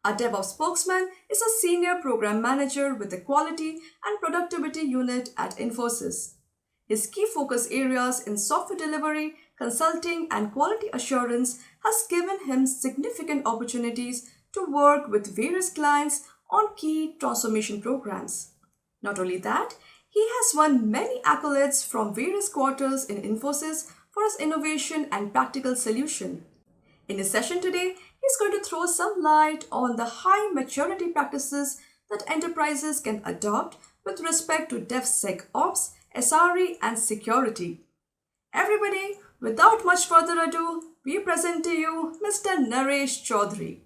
A DevOps spokesman is a senior program manager with the quality and productivity unit at Infosys. His key focus areas in software delivery, consulting, and quality assurance has given him significant opportunities to work with various clients on key transformation programs. Not only that, he has won many accolades from various quarters in Infosys for his innovation and practical solution. In his session today, he's going to throw some light on the high maturity practices that enterprises can adopt with respect to DevSecOps, SRE, and security. Everybody, without much further ado, we present to you Mr. Naresh Chaudhary.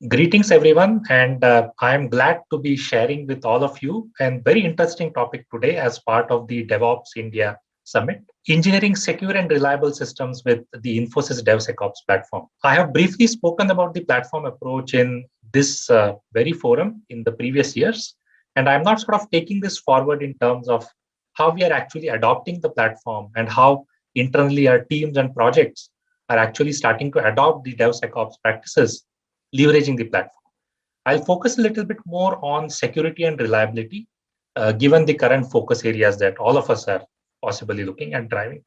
Greetings, everyone, and I am glad to be sharing with all of you a very interesting topic today as part of the DevOps India Summit, engineering secure and reliable systems with the Infosys DevSecOps platform. I have briefly spoken about the platform approach in this very forum in the previous years, and I'm not sort of taking this forward in terms of how we are actually adopting the platform and how internally our teams and projects are actually starting to adopt the DevSecOps practices leveraging the platform. I'll focus a little bit more on security and reliability, given the current focus areas that all of us are possibly looking at driving.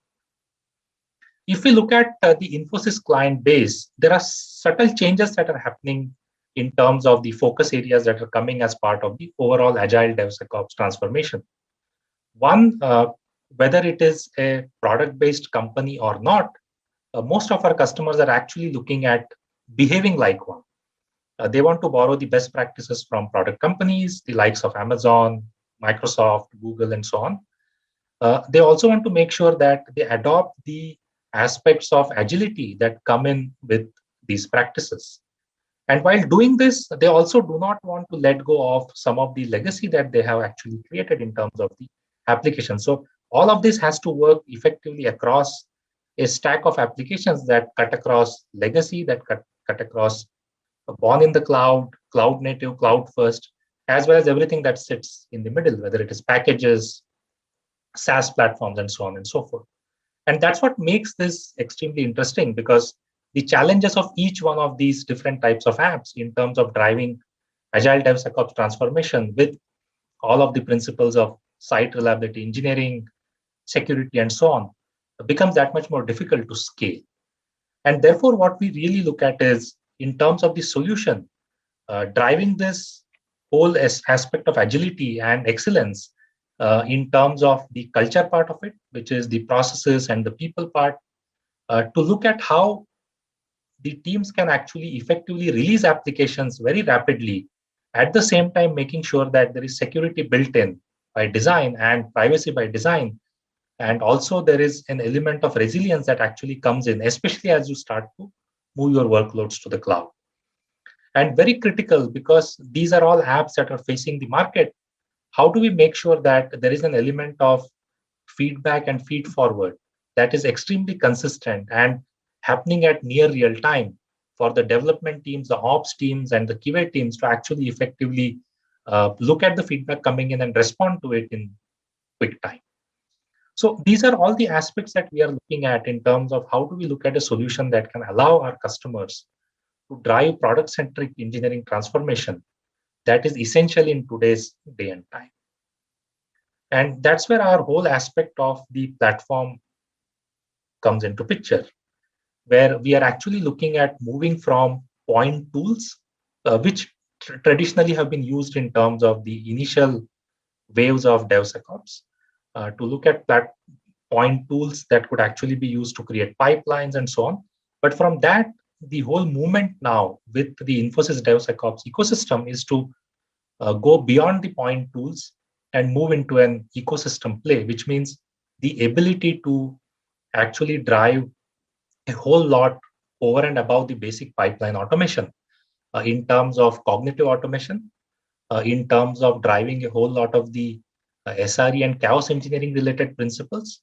If we look at the Infosys client base, there are subtle changes that are happening in terms of the focus areas that are coming as part of the overall Agile DevSecOps transformation. One, whether it is a product-based company or not, most of our customers are actually looking at behaving like one. They want to borrow the best practices from product companies, the likes of Amazon, Microsoft, Google, and so on. They also want to make sure that they adopt the aspects of agility that come in with these practices. And while doing this, they also do not want to let go of some of the legacy that they have actually created in terms of the application. So all of this has to work effectively across a stack of applications that cut across legacy, that cut across born in the cloud, cloud native, cloud first, as well as everything that sits in the middle, whether it is packages, SaaS platforms, and so on and so forth. And that's what makes this extremely interesting, because the challenges of each one of these different types of apps in terms of driving Agile DevSecOps transformation with all of the principles of site reliability engineering, security, and so on becomes that much more difficult to scale. And therefore, what we really look at is, in terms of the solution, driving this whole aspect of agility and excellence in terms of the culture part of it, which is the processes and the people part, to look at how the teams can actually effectively release applications very rapidly, at the same time making sure that there is security built in by design and privacy by design. And also there is an element of resilience that actually comes in, especially as you start to move your workloads to the cloud. And very critical, because these are all apps that are facing the market, how do we make sure that there is an element of feedback and feed forward that is extremely consistent and happening at near real time for the development teams, the ops teams, and the QA teams to actually effectively look at the feedback coming in and respond to it in quick time. So these are all the aspects that we are looking at in terms of how do we look at a solution that can allow our customers to drive product-centric engineering transformation that is essential in today's day and time. And that's where our whole aspect of the platform comes into picture, where we are actually looking at moving from point tools, which traditionally have been used in terms of the initial waves of DevSecOps, to look at point tools that could actually be used to create pipelines and so on. But from that, the whole movement now with the Infosys DevSecOps ecosystem is to go beyond the point tools and move into an ecosystem play, which means the ability to actually drive a whole lot over and above the basic pipeline automation in terms of cognitive automation, in terms of driving a whole lot of the SRE and chaos engineering related principles,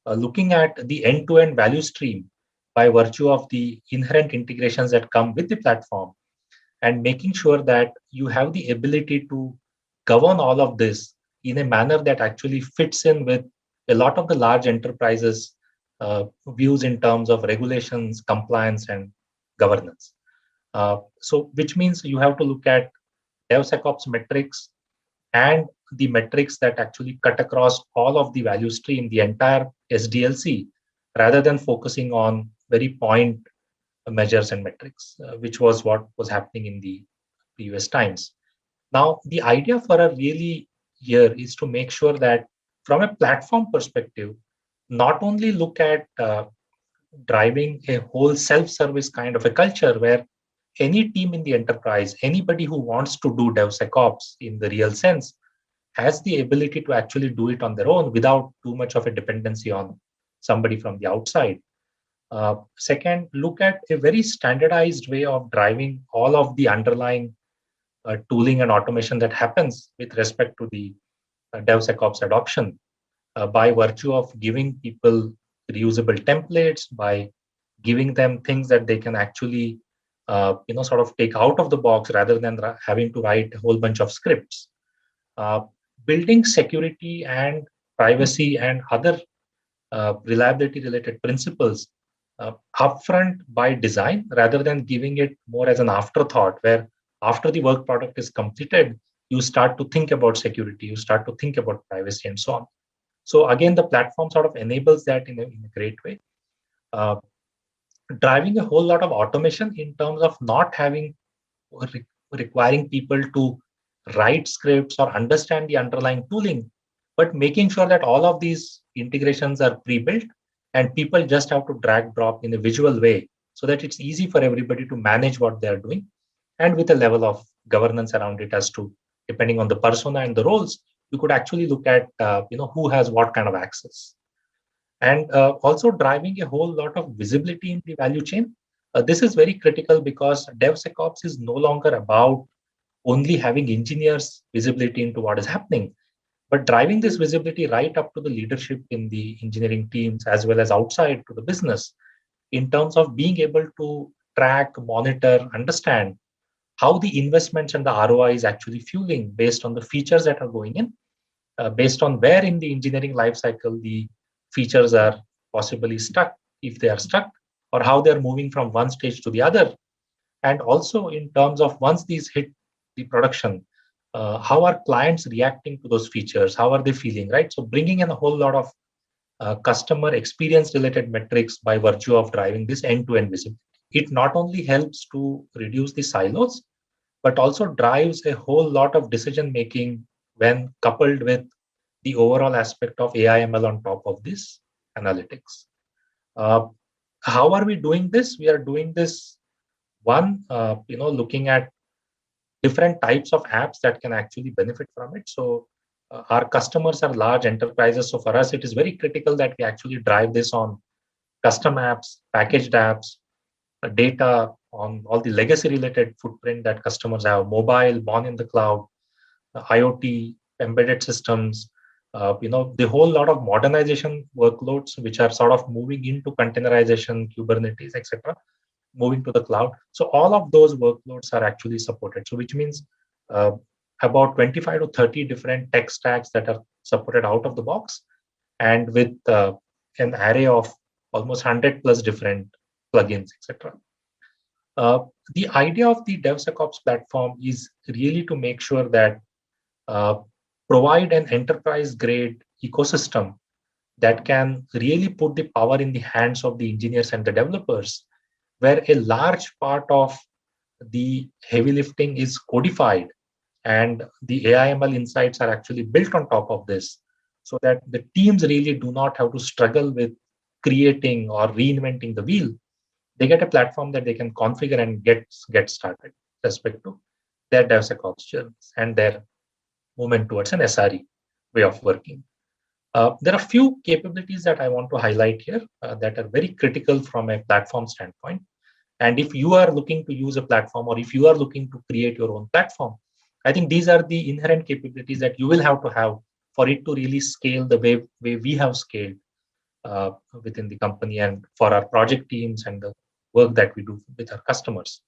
looking at the end-to-end value stream by virtue of the inherent integrations that come with the platform, and making sure that you have the ability to govern all of this in a manner that actually fits in with a lot of the large enterprises' views in terms of regulations, compliance, and governance. So, which means you have to look at DevSecOps metrics and the metrics that actually cut across all of the value stream, the entire SDLC, rather than focusing on very point measures and metrics, which was what was happening in the previous times. Now, the idea for a really here is to make sure that from a platform perspective, not only look at driving a whole self-service kind of a culture where any team in the enterprise, anybody who wants to do DevSecOps in the real sense, has the ability to actually do it on their own without too much of a dependency on somebody from the outside. Second, look at a very standardized way of driving all of the underlying tooling and automation that happens with respect to the DevSecOps adoption by virtue of giving people reusable templates, by giving them things that they can actually sort of take out of the box rather than having to write a whole bunch of scripts. Uh, Building security and privacy and other reliability related principles upfront by design rather than giving it more as an afterthought, where after the work product is completed, you start to think about security, you start to think about privacy, and so on. So, again, the platform sort of enables that in a great way. Uh, Driving a whole lot of automation in terms of not having requiring people to write scripts or understand the underlying tooling, but making sure that all of these integrations are pre-built and people just have to drag drop in a visual way so that it's easy for everybody to manage what they're doing and with a level of governance around it as to depending on the persona and the roles, you could actually look at who has what kind of access. And also driving a whole lot of visibility in the value chain. This is very critical because DevSecOps is no longer about only having engineers visibility into what is happening, but driving this visibility right up to the leadership in the engineering teams as well as outside to the business in terms of being able to track, monitor, understand how the investments and the ROI is actually fueling based on the features that are going in, based on where in the engineering lifecycle the features are possibly stuck, if they are stuck, or how they're moving from one stage to the other. And also in terms of once these hit the production, how are clients reacting to those features? How are they feeling, right? So bringing in a whole lot of customer experience related metrics by virtue of driving this end-to-end visibility. It not only helps to reduce the silos, but also drives a whole lot of decision making when coupled with the overall aspect of AI ML on top of this analytics. Uh, how are we doing this? We are doing this one, looking at different types of apps that can actually benefit from it. So our customers are large enterprises. So for us, it is very critical that we actually drive this on custom apps, packaged apps, data on all the legacy related footprint that customers have, mobile, born in the cloud, IoT, embedded systems, the whole lot of modernization workloads which are sort of moving into containerization, Kubernetes, etc., moving to the cloud. So all of those workloads are actually supported. So which means uh, about 25 to 30 different tech stacks that are supported out of the box, and with an array of almost 100 plus different plugins, etc. Uh, the idea of the DevSecOps platform is really to make sure that uh, provide an enterprise grade ecosystem that can really put the power in the hands of the engineers and the developers, where a large part of the heavy lifting is codified and the AI/ML insights are actually built on top of this, so that the teams really do not have to struggle with creating or reinventing the wheel. They get a platform that they can configure and get started with respect to their DevSecOps journeys and their movement towards an SRE way of working. There are a few capabilities that I want to highlight here that are very critical from a platform standpoint. And if you are looking to use a platform or if you are looking to create your own platform, I think these are the inherent capabilities that you will have to have for it to really scale the way we have scaled within the company and for our project teams and the work that we do with our customers.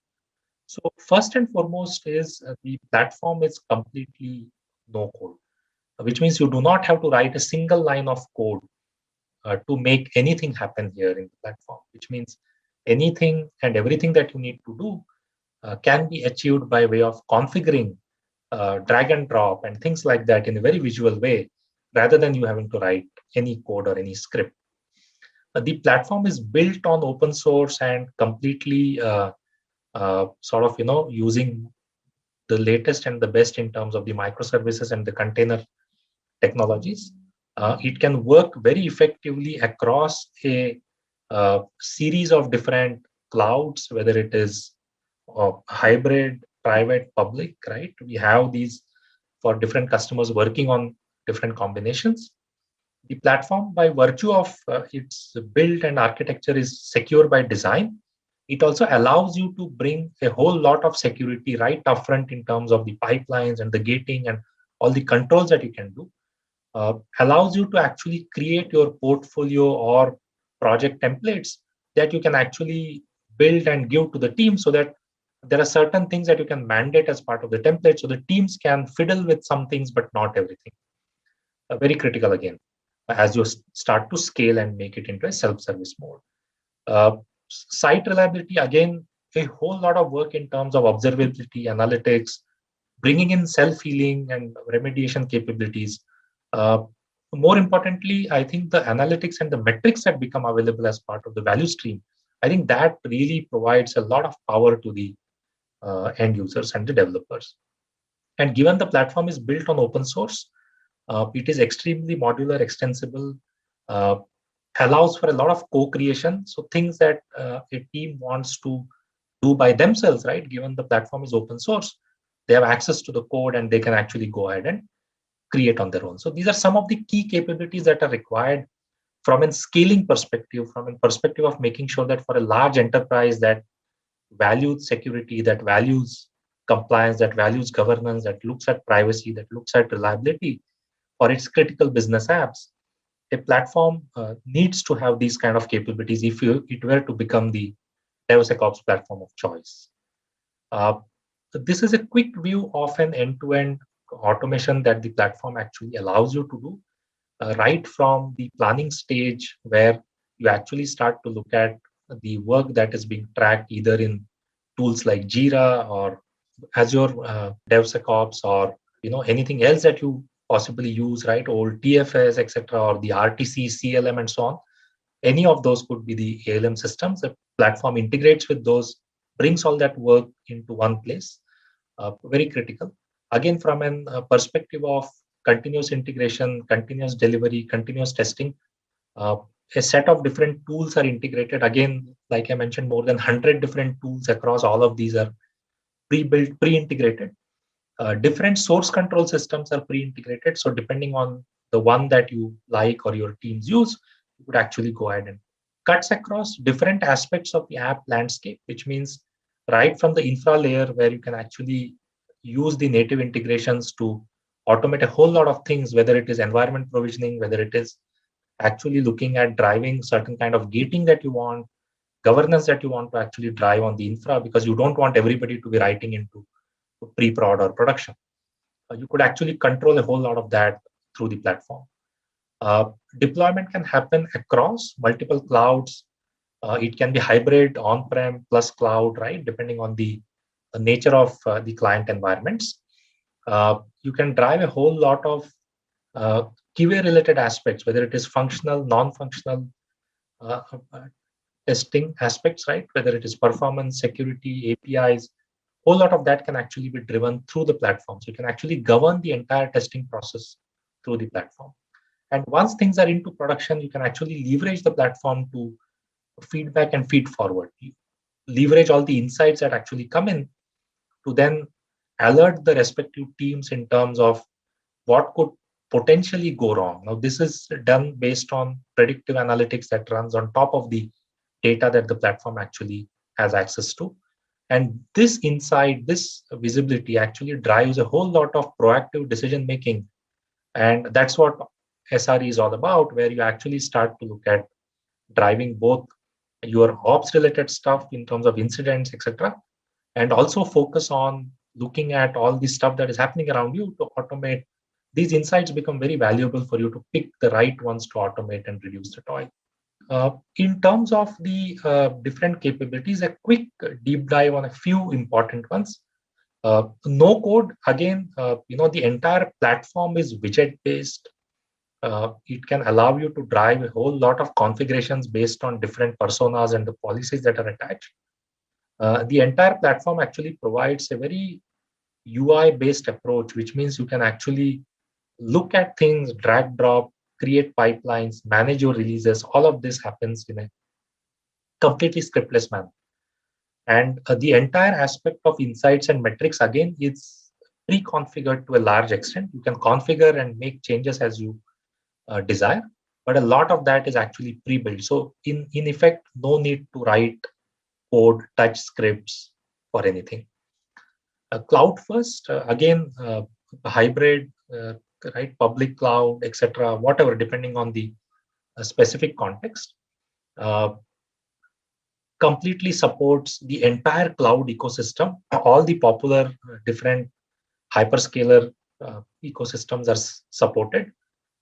So first and foremost is the platform is completely no code. which means you do not have to write a single line of code to make anything happen here in the platform, which means anything and everything that you need to do can be achieved by way of configuring, drag and drop, and things like that in a very visual way, rather than you having to write any code or any script. The platform is built on open source and completely sort of using the latest and the best in terms of the microservices and the container technologies. It can work very effectively across a series of different clouds, whether it is hybrid, private, public, right? We have these for different customers working on different combinations. The platform, by virtue of its build and architecture, is secure by design. It also allows you to bring a whole lot of security right upfront in terms of the pipelines and the gating and all the controls that you can do. Allows you to actually create your portfolio or project templates that you can actually build and give to the team, so that there are certain things that you can mandate as part of the template, so the teams can fiddle with some things but not everything. Very critical again as you start to scale and make it into a self-service mode. Site reliability, again, a whole lot of work in terms of observability, analytics, bringing in self-healing and remediation capabilities. More importantly, I think the analytics and the metrics that become available as part of the value stream, I think that really provides a lot of power to the end users and the developers. And given the platform is built on open source, it is extremely modular, extensible, allows for a lot of co-creation. So things that a team wants to do by themselves, right? Given the platform is open source, they have access to the code and they can actually go ahead and create on their own. So these are some of the key capabilities that are required from a scaling perspective, from a perspective of making sure that for a large enterprise that values security, that values compliance, that values governance, that looks at privacy, that looks at reliability for its critical business apps, a platform needs to have these kind of capabilities if it were to become the DevSecOps platform of choice. This is a quick view of an end-to-end automation that the platform actually allows you to do, right from the planning stage, where you actually start to look at the work that is being tracked either in tools like Jira or Azure DevSecOps, or anything else that you possibly use, right? Old TFS, etc., or the RTC, CLM, and so on. Any of those could be the ALM systems. The platform integrates with those, brings all that work into one place. Very critical. Again, from a perspective of continuous integration, continuous delivery, continuous testing, a set of different tools are integrated. Again, like I mentioned, more than 100 different tools across all of these are pre-built, pre-integrated. Different source control systems are pre-integrated. So depending on the one that you like or your teams use, you could actually go ahead and cuts across different aspects of the app landscape, which means right from the infra layer, where you can actually use the native integrations to automate a whole lot of things, whether it is environment provisioning, whether it is actually looking at driving certain kind of gating that you want, governance that you want to actually drive on the infra, because you don't want everybody to be writing into pre-prod or production. You could actually control a whole lot of that through the platform. Deployment can happen across multiple clouds. It can be hybrid, on-prem plus cloud, right? Depending on the nature of the client environments. You can drive a whole lot of QA-related aspects, whether it is functional, non-functional testing aspects, right? Whether it is performance, security, APIs, whole lot of that can actually be driven through the platform. So you can actually govern the entire testing process through the platform. And once things are into production, you can actually leverage the platform to feedback and feed forward. You leverage all the insights that actually come in to then alert the respective teams in terms of what could potentially go wrong. Now, this is done based on predictive analytics that runs on top of the data that the platform actually has access to. And this insight, this visibility actually drives a whole lot of proactive decision making. And that's what SRE is all about, where you actually start to look at driving both your ops related stuff in terms of incidents, etc., and also focus on looking at all the stuff that is happening around you to automate these insights become very valuable for you to pick the right ones to automate and reduce the toil. In terms of the different capabilities, a quick deep dive on a few important ones. No code, again, the entire platform is widget based. It can allow you to drive a whole lot of configurations based on different personas and the policies that are attached. The entire platform actually provides a very UI based approach, which means you can actually look at things, drag, drop, create pipelines, manage your releases. All of this happens in a completely scriptless manner. And the entire aspect of insights and metrics, again, is pre-configured to a large extent. You can configure and make changes as you desire, but a lot of that is actually pre-built. So in effect, no need to write code, touch scripts for anything. Cloud first, again, hybrid, right? Public cloud, etc., whatever, depending on the specific context. Completely supports the entire cloud ecosystem. All the popular different hyperscaler ecosystems are supported.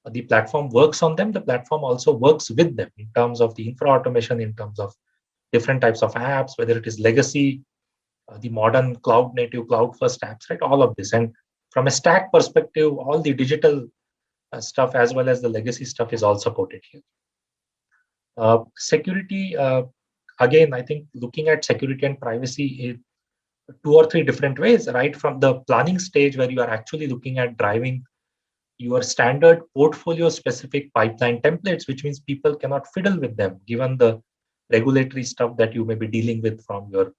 The platform works on them. The platform also works with them in terms of the infra automation, in terms of different types of apps, whether it is legacy, the modern cloud native, cloud first apps, right? All of this. And from a stack perspective, all the digital stuff as well as the legacy stuff is all supported here. Security, again, I think looking at security and privacy in 2 or 3 different ways, right? From the planning stage where you are actually looking at driving your standard portfolio specific pipeline templates, which means people cannot fiddle with them given the regulatory stuff that you may be dealing with from your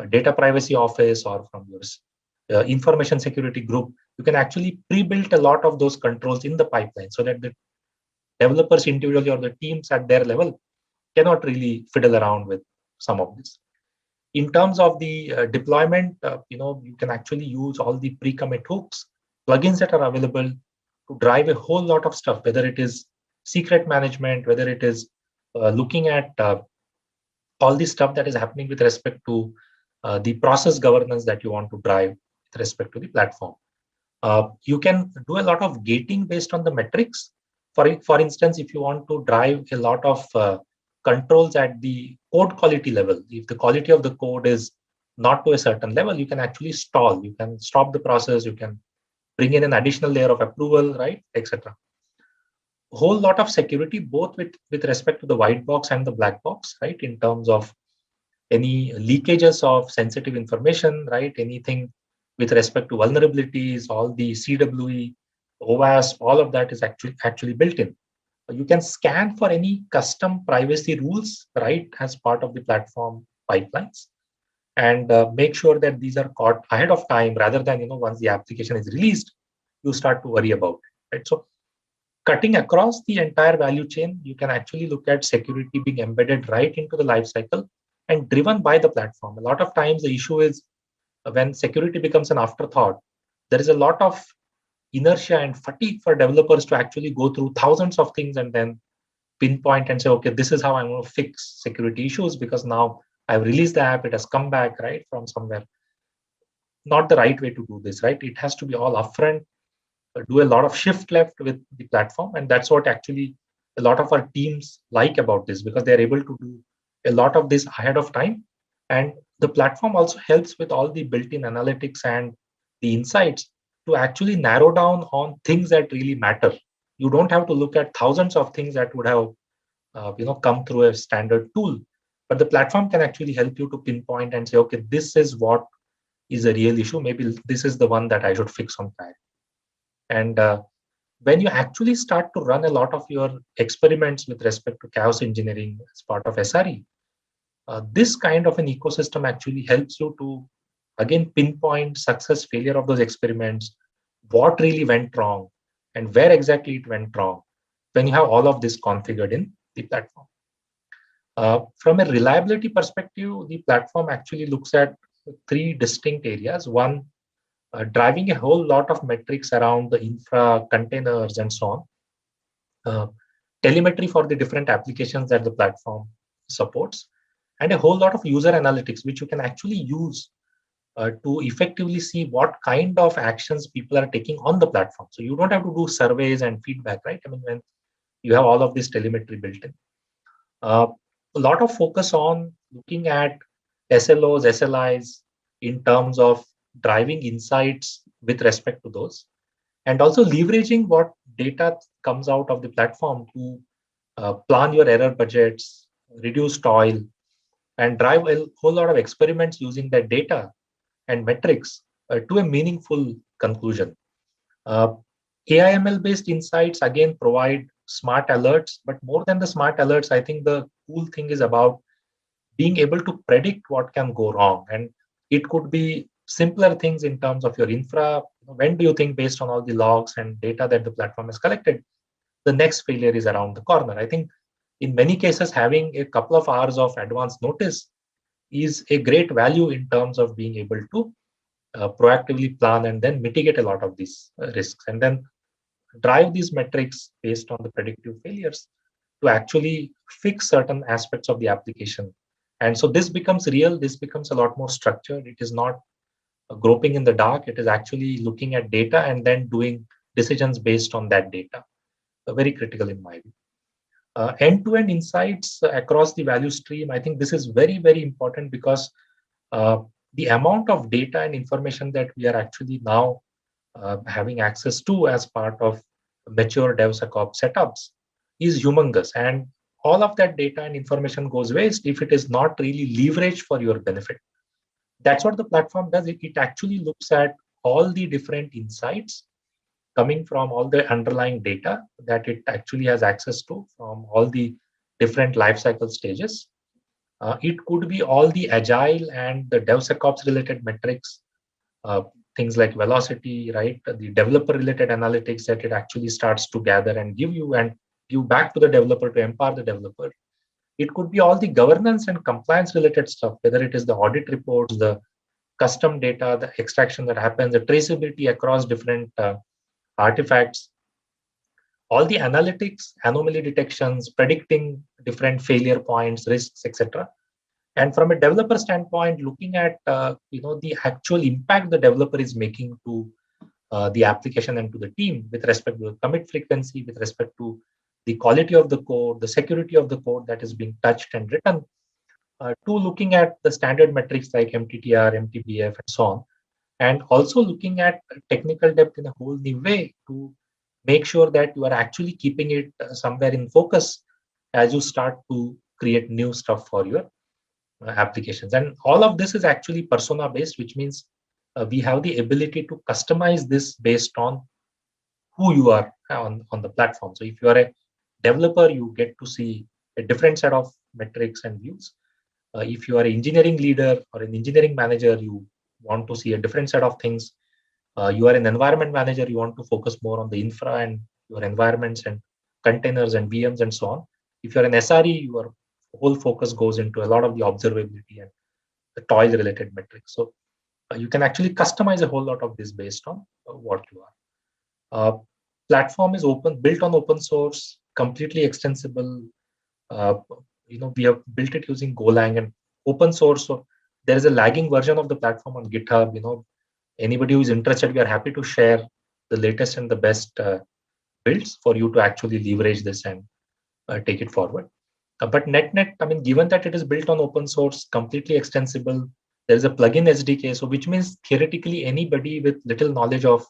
data privacy office or from your information security group. You can actually pre-build a lot of those controls in the pipeline so that the developers individually or the teams at their level cannot really fiddle around with some of this. In terms of the deployment, you can actually use all the pre-commit hooks, plugins that are available to drive a whole lot of stuff, whether it is secret management, whether it is looking at all the stuff that is happening with respect to the process governance that you want to drive with respect to the platform. You can do a lot of gating based on the metrics. For instance, if you want to drive a lot of controls at the code quality level, if the quality of the code is not to a certain level, you can actually stall. You can stop the process. You can bring in an additional layer of approval, right, etc. A whole lot of security, both with respect to the white box and the black box, right, in terms of any leakages of sensitive information, right, anything with respect to vulnerabilities, all the CWE, OWASP, all of that is actually built in. You can scan for any custom privacy rules, right, as part of the platform pipelines, and make sure that these are caught ahead of time rather than, once the application is released, you start to worry about it, right? So cutting across the entire value chain, you can actually look at security being embedded right into the life cycle and driven by the platform. A lot of times the issue is when security becomes an afterthought, there is a lot of inertia and fatigue for developers to actually go through thousands of things and then pinpoint and say, okay, this is how I'm going to fix security issues because now I've released the app, it has come back, right, from somewhere. Not the right way to do this, right? It has to be all upfront, do a lot of shift left with the platform. And that's what actually a lot of our teams like about this, because they're able to do a lot of this ahead of time. And the platform also helps with all the built-in analytics and the insights to actually narrow down on things that really matter. You don't have to look at thousands of things that would have come through a standard tool, but the platform can actually help you to pinpoint and say, okay, this is what is a real issue. Maybe this is the one that I should fix on time. And when you actually start to run a lot of your experiments with respect to chaos engineering as part of SRE, this kind of an ecosystem actually helps you to, again, pinpoint success, failure of those experiments, what really went wrong, and where exactly it went wrong when you have all of this configured in the platform. From a reliability perspective, the platform actually looks at 3 distinct areas. One, driving a whole lot of metrics around the infra, containers, and so on. Telemetry for the different applications that the platform supports, and a whole lot of user analytics, which you can actually use to effectively see what kind of actions people are taking on the platform. So you don't have to do surveys and feedback, right? I mean, when you have all of this telemetry built in. Uh, a lot of focus on looking at SLOs, SLIs in terms of driving insights with respect to those, and also leveraging what data comes out of the platform to plan your error budgets, reduce toil, and drive a whole lot of experiments using that data and metrics to a meaningful conclusion. Uh, AIML based insights again provide smart alerts, but more than the smart alerts, I think the cool thing is about being able to predict what can go wrong. And it could be simpler things in terms of your infra. When do you think, based on all the logs and data that the platform has collected, the next failure is around the corner? I think in many cases, having a couple of hours of advance notice is a great value in terms of being able to proactively plan and then mitigate a lot of these risks, and then drive these metrics based on the predictive failures to actually fix certain aspects of the application. And so this becomes real, this becomes a lot more structured. It is not groping in the dark, it is actually looking at data and then doing decisions based on that data. Very critical in my view. End-to-end insights across the value stream, I think this is very, very important because uh, the amount of data and information that we are actually now having access to as part of mature DevSecOps setups is humongous. And all of that data and information goes waste if it is not really leveraged for your benefit. That's what the platform does. It actually looks at all the different insights coming from all the underlying data that it actually has access to from all the different lifecycle stages. It could be all the agile and the DevSecOps related metrics, uh, things like velocity, right? The developer related analytics that it actually starts to gather and give you and give back to the developer to empower the developer. It could be all the governance and compliance related stuff, whether it is the audit reports, the custom data, the extraction that happens, the traceability across different artifacts, all the analytics, anomaly detections, predicting different failure points, risks, etc. And from a developer standpoint, looking at the actual impact the developer is making to the application and to the team with respect to the commit frequency, with respect to the quality of the code, the security of the code that is being touched and written, to looking at the standard metrics like MTTR, MTBF, and so on, and also looking at technical depth in a whole new way to make sure that you are actually keeping it somewhere in focus as you start to create new stuff for your applications. And all of this is actually persona based, which means we have the ability to customize this based on who you are on the platform. So if you are a developer, you get to see a different set of metrics and views. If you are an engineering leader or an engineering manager, you want to see a different set of things. You are an environment manager, you want to focus more on the infra and your environments and containers and VMs and so on. If you're an SRE, your whole focus goes into a lot of the observability and the toil related metrics. So you can actually customize a whole lot of this based on what you are. Platform is open, built on open source, completely extensible. Uh, we have built it using Golang and open source. So there is a lagging version of the platform on GitHub. Anybody who is interested, we are happy to share the latest and the best builds for you to actually leverage this and take it forward. But net, I mean, given that it is built on open source, completely extensible, there is a plugin SDK, so which means theoretically anybody with little knowledge of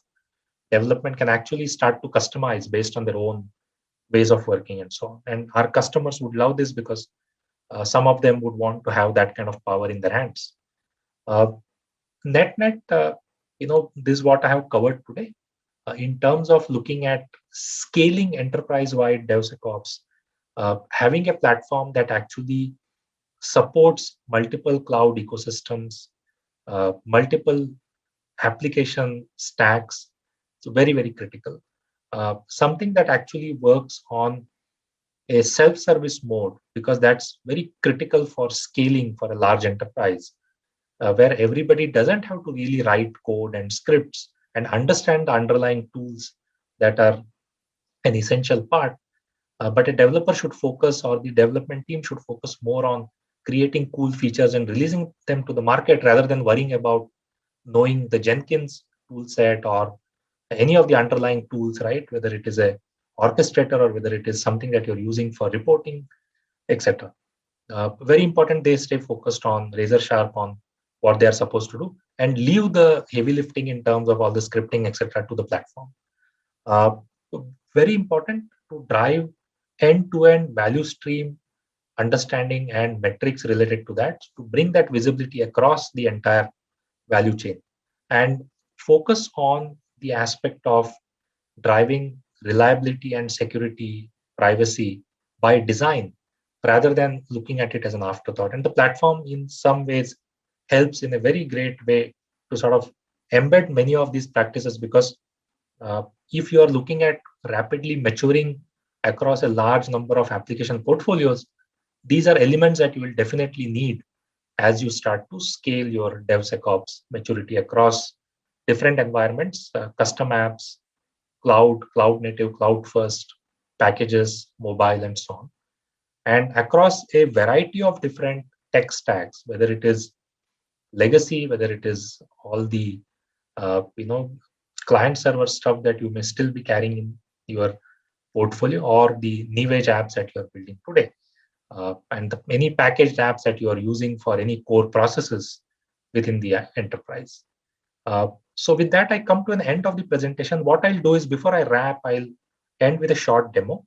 development can actually start to customize based on their own ways of working and so on. And our customers would love this because some of them would want to have that kind of power in their hands. Net, this is what I have covered today. In terms of looking at scaling enterprise-wide DevSecOps, having a platform that actually supports multiple cloud ecosystems, multiple application stacks, so very, very critical. Something that actually works on a self-service mode, because that's very critical for scaling for a large enterprise, where everybody doesn't have to really write code and scripts and understand the underlying tools that are an essential part. But a developer should focus, or the development team should focus more on creating cool features and releasing them to the market rather than worrying about knowing the Jenkins tool set or any of the underlying tools, right? Whether it is a orchestrator or whether it is something that you're using for reporting, etc. Very important they stay focused on razor sharp on what they are supposed to do and leave the heavy lifting in terms of all the scripting, etc. to the platform. Uh, Very important to drive end-to-end value stream understanding and metrics related to that to bring that visibility across the entire value chain and focus on the aspect of driving reliability and security, privacy by design rather than looking at it as an afterthought. And the platform, in some ways, helps in a very great way to sort of embed many of these practices because uh, if you are looking at rapidly maturing across a large number of application portfolios, these are elements that you will definitely need as you start to scale your DevSecOps maturity across different environments, custom apps, cloud native, cloud first, packages, mobile, and so on. And across a variety of different tech stacks, whether it is legacy, whether it is all the client server stuff that you may still be carrying in your portfolio or the new age apps that you're building today. And any packaged apps that you are using for any core processes within the enterprise. So with that, I come to an end of the presentation. What I'll do is before I wrap, I'll end with a short demo.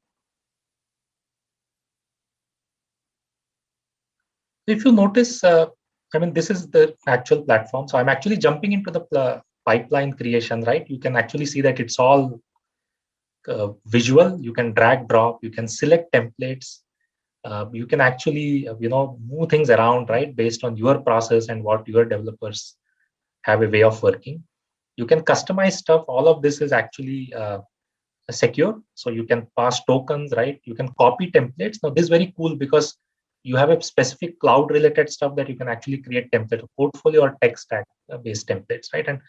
If you notice, this is the actual platform. So I'm actually jumping into the pipeline creation, right? You can actually see that it's all visual. You can drag, drop, you can select templates. You can actually, move things around, right? Based on your process and what your developers have a way of working. You can customize stuff. All of this is actually secure. So you can pass tokens, right? You can copy templates. Now this is very cool because you have a specific cloud related stuff that you can actually create template, a portfolio or tech stack based templates, right? And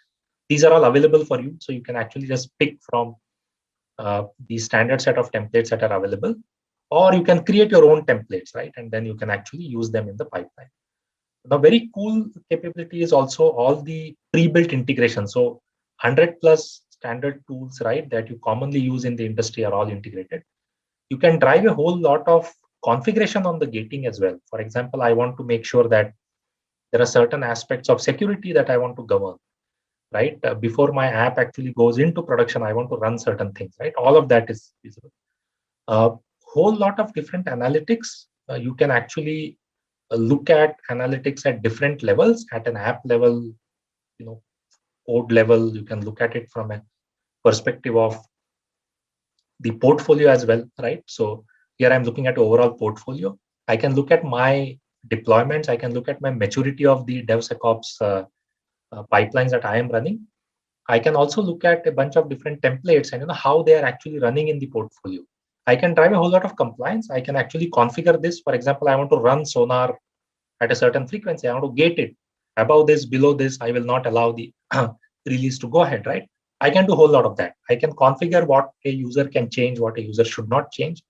these are all available for you. So you can actually just pick from the standard set of templates that are available, or you can create your own templates, right? And then you can actually use them in the pipeline. Now, very cool capability is also all the pre-built integration. So 100 plus standard tools, right, that you commonly use in the industry are all integrated. You can drive a whole lot of configuration on the gating as well. For example, I want to make sure that there are certain aspects of security that I want to govern, right? Before my app actually goes into production, I want to run certain things, right? All of that is visible. A whole lot of different analytics. You can actually look at analytics at different levels, at an app level, code level. You can look at it from a perspective of the portfolio as well, right? So here I'm looking at overall portfolio. I can look at my deployments. I can look at my maturity of the DevSecOps pipelines that I am running. I can also look at a bunch of different templates and how they are actually running in the portfolio. I can drive a whole lot of compliance. I can actually configure this. For example, I want to run Sonar at a certain frequency. I want to gate it above this, below this. I will not allow the release to go ahead, right? I can do a whole lot of that. I can configure what a user can change, what a user should not change,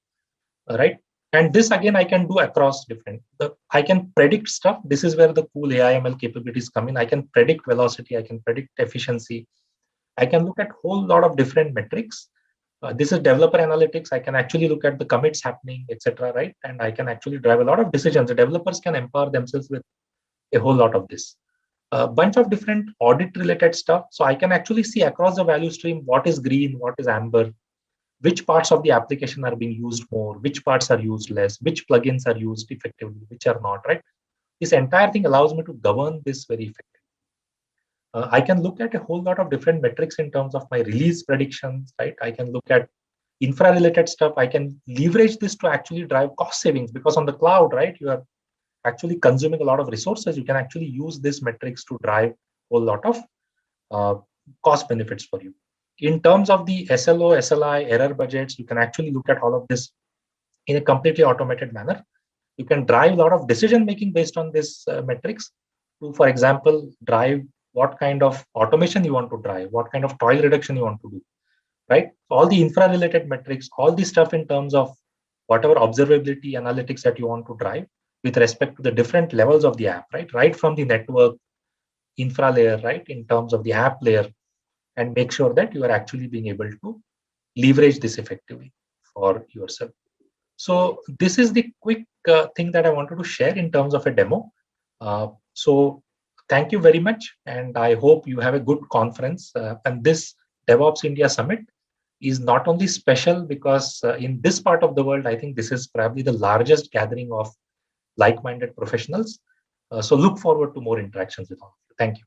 right? And this again, I can do across different. I can predict stuff. This is where the cool AI/ML capabilities come in. I can predict velocity. I can predict efficiency. I can look at a whole lot of different metrics. This is developer analytics. I can actually look at the commits happening, etc. Right? And I can actually drive a lot of decisions. The developers can empower themselves with a whole lot of this. A bunch of different audit related stuff. So I can actually see across the value stream what is green, what is amber, which parts of the application are being used more, which parts are used less, which plugins are used effectively, which are not, right? This entire thing allows me to govern this very effectively. I can look at a whole lot of different metrics in terms of my release predictions, right? I can look at infra related stuff. I can leverage this to actually drive cost savings because on the cloud, right, you are actually consuming a lot of resources. You can actually use these metrics to drive a whole lot of cost benefits for you. In terms of the SLO, SLI, error budgets, you can actually look at all of this in a completely automated manner. You can drive a lot of decision making based on these metrics to, for example, drive what kind of automation you want to drive, what kind of toil reduction you want to do, right? All the infra related metrics, all the stuff in terms of whatever observability analytics that you want to drive with respect to the different levels of the app, right? Right from the network, infra layer, right, in terms of the app layer, and make sure that you are actually being able to leverage this effectively for yourself. So this is the quick thing that I wanted to share in terms of a demo. So thank you very much, and I hope you have a good conference. And this DevOps India Summit is not only special because in this part of the world, I think this is probably the largest gathering of like-minded professionals. So look forward to more interactions with all of you. Thank you.